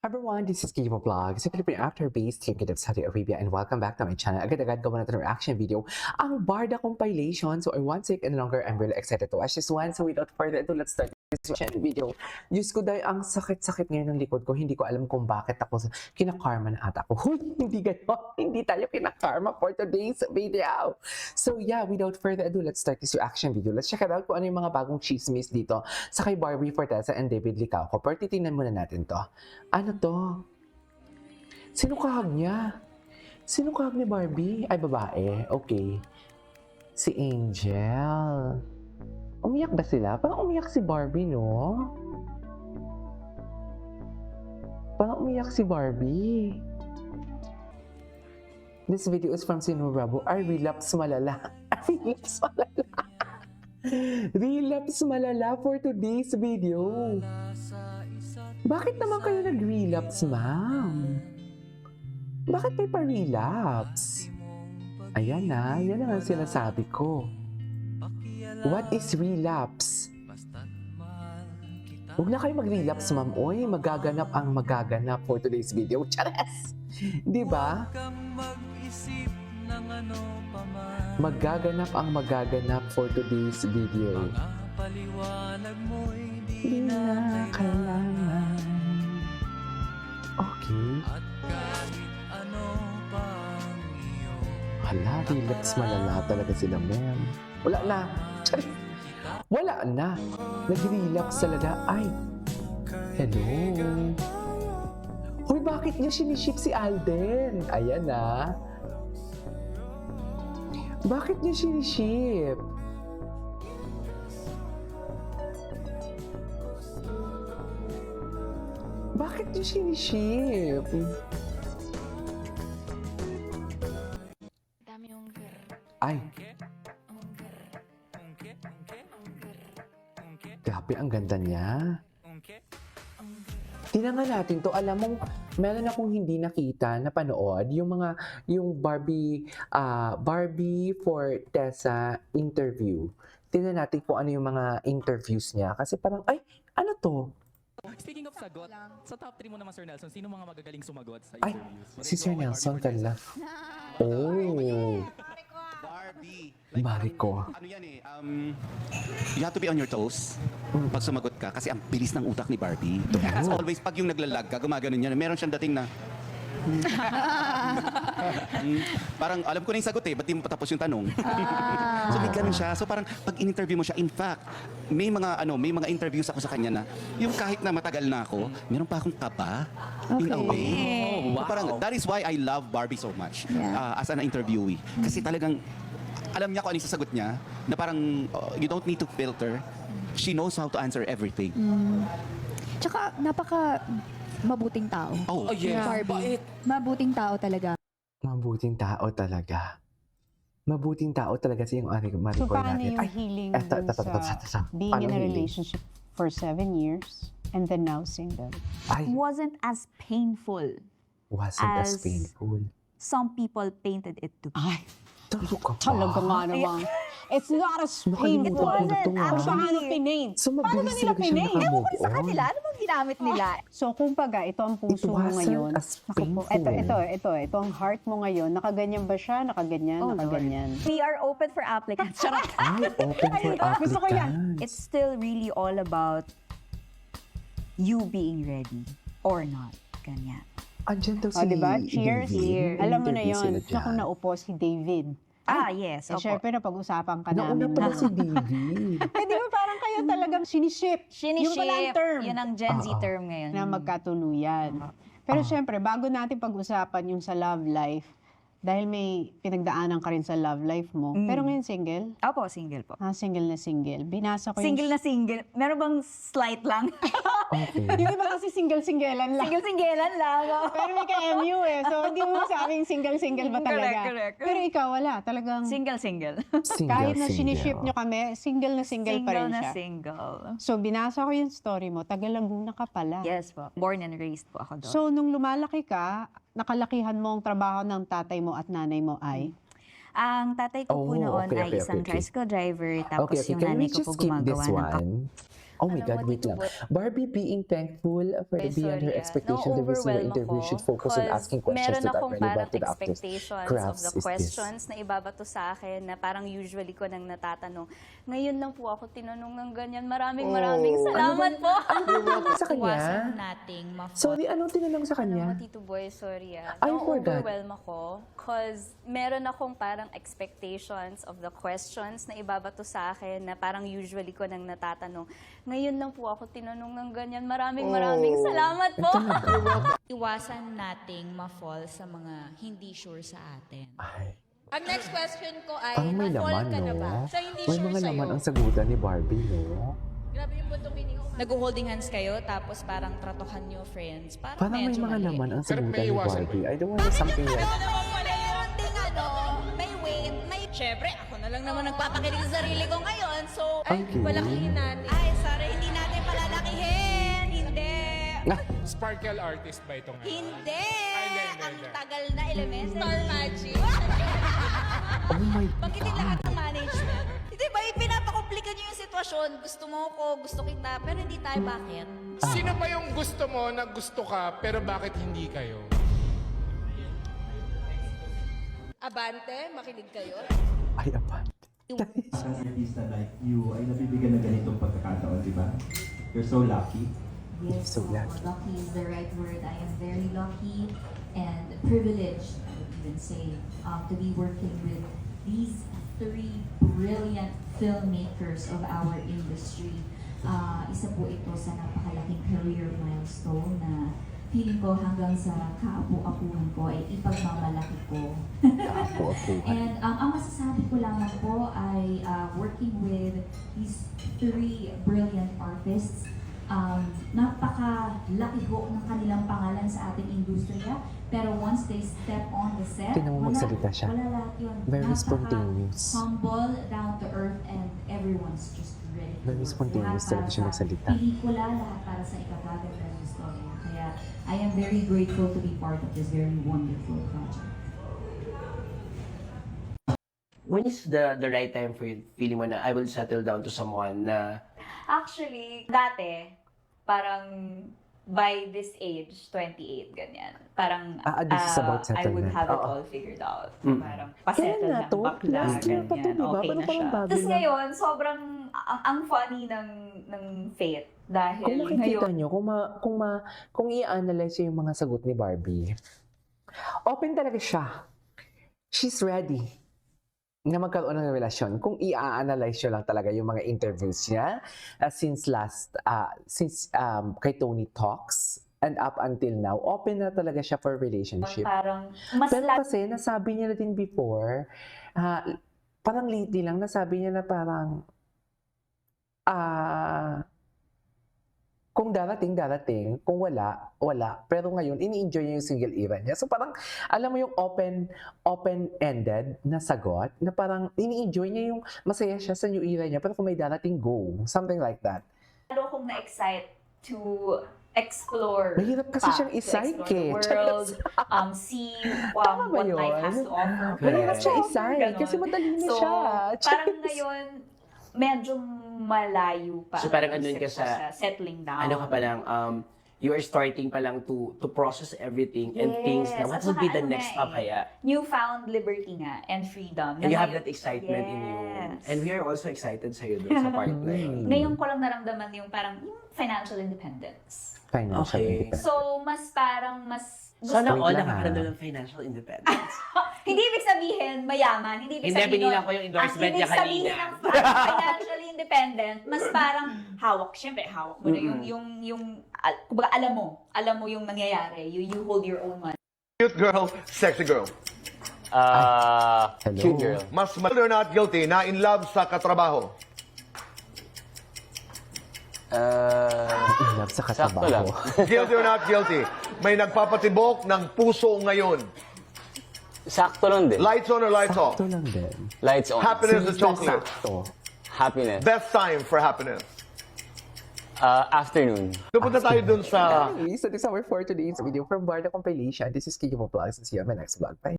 Everyone, this is Kivo Vlog, sa Philippine actor-based King of Saudi Arabia, and welcome back to my channel. Agad-agad gawa natin ng reaction video, ang Barda compilation. So I won't take any longer, I'm really excited to watch this one. So without further ado, let's start this reaction video. Diyos ko dahil ang sakit-sakit ngayon ng likod ko, hindi ko alam kung bakit ako kinakarma na ata ako. Hindi gano'n, hindi tayo kinakarma for today's video. So yeah, without further ado, let's start this reaction video. Let's check it out kung ano yung mga bagong chismis dito sa kay Barbie Forteza and David Licauco. Pero titingnan muna natin to. Ano to? Sino kahag niya? Sino kahag ni Barbie? Ay, babae. Okay. Si Angel. Umiyak ba sila? Parang umiyak si Barbie, no? Parang umiyak si Barbie. This video is from Sino Rabo. Ay, relapse malala. Relapse malala. Relapse malala for today's video. Bakit naman kayo nag-relapse, ma'am? Bakit may pa-relapse? Ayan na, yan ang sinasabi ko. What is relapse? Huwag na kayo mag-relapse, ma'am. Oy, magaganap ang magaganap for today's video. Chares! Di ba? Magaganap ang magaganap for today's video. Di na kailangan. Okay. Hala, relapse malala talaga sila, ma'am. Wala na. Wala na. Nag-relapse talaga. Ay. Hello. Hoy, bakit niya siniship si Alden? Ayan na. Bakit niya siniship? Bakit niya siniship? Ay. Grabe, ang ganda niya. Tingnan nga natin to. Alam mo, meron akong hindi nakita na panood yung Barbie Forteza interview. Tingnan natin kung ano yung mga interviews niya. Kasi parang, ay, ano to? Speaking of sagot, sa top 3 mo naman, Sir Nelson, sino mga magagaling sumagot sa Ay, interviews? si Sir Nelson kanila. Oh. Barbie. Mariko. Ano yan eh, you have to be on your toes pag sumagot ka kasi ang bilis ng utak ni Barbie. As always, pag yung naglalag ka, gumaganon yan, meron siyang dating na, parang alam ko na yung sagot eh, ba't di mo patapos yung tanong? So may ganun siya. So parang pag in-interview mo siya, in fact, may mga interviews ako sa kanya na yung kahit na matagal na ako, meron pa akong kaba in a way. So parang that is why I love Barbie so much as an interviewee. Kasi talagang alam niya kung ano yung sasagot niya na parang you don't need to filter. She knows how to answer everything. Tsaka napaka mabuting tao. Oh, yes. Barbie. Mabuting tao talaga. Mabuting tao talaga. Mabuting tao talaga si yung Mariko So, paano natin. yung healing eto, dun sa being paano in a healing? relationship for 7 years and then now single? Ay, wasn't as painful wasn't as as- painful. some people painted it to be. Ay, Talo ka pa. talaga nga namang. It's not as Nakalimutan painful. ko na to, Wasn't ah. Kung paano pinaint. So, Paano ba mabilis nila talaga siya pinaint? nakamove Sa on. kanila, ano bang ginamit nila? So, kumbaga, ito ang puso It mo wasn't ngayon. as Naku po, painful. ito ang heart mo ngayon. Nakaganyan ba siya? Nakaganyan, Oh, nakaganyan. We are open for applicants. Charot. Ay, open for Gusto ko yan. applicants. It's still really all about you being ready or not. Ganyan. Andyan daw O, si diba? Cheers. David. Alam mo na Interview sila yun. Naku, dyan. naupo si David. Yes. Eh, Opo. syempre, napag-usapan ka Nauna namin. pala si David. Eh, di ba parang kayo talagang siniship? Yung pala ang Siniship. term Yun ang Gen Z Oo. term ngayon. na magkatuluyan. Pero syempre, bago natin pag-usapan yung sa love life, dahil may pinagdaanan ka rin sa love life mo, pero ngayon single? Opo, single po. Single na single. Binasa ko yung... Single na single. Meron bang slight lang? Okay. Yung iba kasi single-singlean lang. Single-singlean lang. Pero may ka-MU eh. So, hindi mo masabing single-single ba talaga? Correct. Pero ikaw, wala. Talagang Single-single. kahit na siniship nyo kami, single na single pa rin Single na siya. single. So, binasa ko yung story mo. Taga Laguna ka pala. Yes po. Born and raised po ako doon. So, nung lumalaki ka, nakalakihan mo ang trabaho ng tatay mo at nanay mo ay? Ang tatay ko po Oh, noon okay, ay okay, isang okay. tricycle driver, tapos Okay, yung can we nanay ko just po skip this gumagawa ng one? Oh my God, wait lang. Barbie being thankful for the beyond her expectation. The reason why interview should focus on asking questions meron that are akong relevant parang to the actors' expectations of crafts the is this. questions na ibabato sa akin na parang usually ko nang natatanong. Ngayon lang po ako tinanong ng ganyan. Maraming salamat po. Sa kanya? Iwasan nating ma-fall. Sorry, anong tinanong sa Alam mo, kanya? Tito Boy, sorry I forgot. overwhelm ako. Cause meron akong parang expectations of the questions na ibabato sa akin na parang usually ko nang natatanong. Ngayon lang po ako tinanong ng ganyan. Maraming salamat po. Iwasan nating ma-fall sa mga hindi sure sa atin. Ay, Ang next question ko ay, parang may na-fall laman, ka na ba? no? Siya hindi May sure mga sa'yo. laman ang sagutan ni Barbie, no? Grabe yung bundong meaning ko. Nag-holding hands kayo, tapos parang tratohan nyo, friends. Parang Parang may medyo mga mali. laman ang sagutan ni Barbie. I don't want something like... Meron ding may weight, may... Siyempre, ako na lang naman nagpapakinig sa sarili ko ngayon. So, ay, Okay. palakihin natin. Ay, sorry, hindi natin palalakihin. Hindi. Sparkle artist ba ito ngayon? Hindi. hindi. Ang tagal na elements. Star Magic. Oh my Banggitin lahat God. ng management. Hindi ba, ipinapakomplika niyo yung sitwasyon. Gusto mo ko, gusto kita, pero hindi tayo. Bakit? Sino ba yung gusto mo na gusto ka pero bakit hindi kayo? Abante, makinig kayo. Ay, apat. As an artista like you, ay nabibigyan ng ganitong pagkakataon, di ba? You're so lucky. Yes, so lucky. Lucky is the right word. I am very lucky and privileged, I would even say, to be working with these three brilliant filmmakers of our industry. Isa po ito sa napakalaking career milestone na feeling ko hanggang sa kaapu-apuhan ko ay ipagmamalaki ko. Kaapu-apuhan. And ang masasabi ko lamang po ay working with these three brilliant artists, napakalaki ho ng kanilang pangalan sa ating industriya. Pero once they step on the set, Tingnan mo magsalita siya. wala lahat yun. Very spontaneous. Humble, down to earth, and everyone's just ready to Very work. spontaneous Lahat talaga siya para sa magsalita. Pelikula, lahat para sa ikagaganda ng story. Kaya I am very grateful to be part of this very wonderful project. When is the right time for you? Feeling mo na I will settle down to someone na Actually, dati, parang by this age, 28, ganyan. Parang this is about I would settlement. have it Oo. all figured out. Mm. Parang Kailan pasettle na lang, to? bakla, Last year pa to, ganyan. di ba? Okay Pero na parang siya. bago Tapos lang. ngayon, sobrang, ang funny ng fate. Dahil Kung makikita ngayon, nyo, kung i-analyze nyo yung mga sagot ni Barbie, open talaga siya. She's ready na magkaroon ng relasyon. Kung i-analyze nyo lang talaga yung mga interviews niya since kay Tony Talks and up until now, open na talaga siya for relationship. parang mas Pero kasi nasabi niya na din before, parang lately lang, nasabi niya na parang kung darating, kung wala. Pero ngayon, ini-enjoy niya yung single era niya. So parang, alam mo yung open-ended na sagot, na parang ini-enjoy niya yung masaya siya sa new era niya, pero kung may darating, go. Something like that. lalo kong na-excite to explore. Mahirap kasi pa, siyang to i-psych explore eh. the world, see Tama ba what life has yun? to offer. Mahirap siya Ganon. i-psych kasi madali na So, siya. parang ngayon, medyo malayo pa. So, parang ang andun ka isip ko sa- settling down. ano ka pa lang, you are starting pa lang to process everything and things na what At would be saka the ano next nga step eh, kaya. Newfound liberty nga and freedom. And you Na have that ngayon- excitement in you. Yes. And we are also excited sa'yo doon sa part na yun. Ngayon ko lang naramdaman yung parang yung financial independence. Financial Okay. independence. So, mas parang mas Sana Wait all lang, nakakaramdam ha? ng financial independence. hindi ibig sabihin mayaman, hindi ibig Hindi, sabihin binilang nun- ko yung endorsement ang niya ibig sabihin kanina. ng financially independent, mas parang hawak, syempre hawak mo na kumbaga alam mo yung nangyayari, you hold your own money. Cute girl, sexy girl. Hello. Cute girl. Mas or not guilty na in love sa katrabaho. In love sa katrabaho. Guilty or not guilty. May nagpapatibok ng puso ngayon. Sakto lang din. Lights on or lights off? Sakto lang din. Lights on. Happiness or Sinisang chocolate? sakto. Happiness. Best time for happiness. Afternoon. Pupunta tayo dun sa Anyways, so this is our for today's video from Barda Compilation. This is Kiki Vlogs. See you on my next vlog. Bye.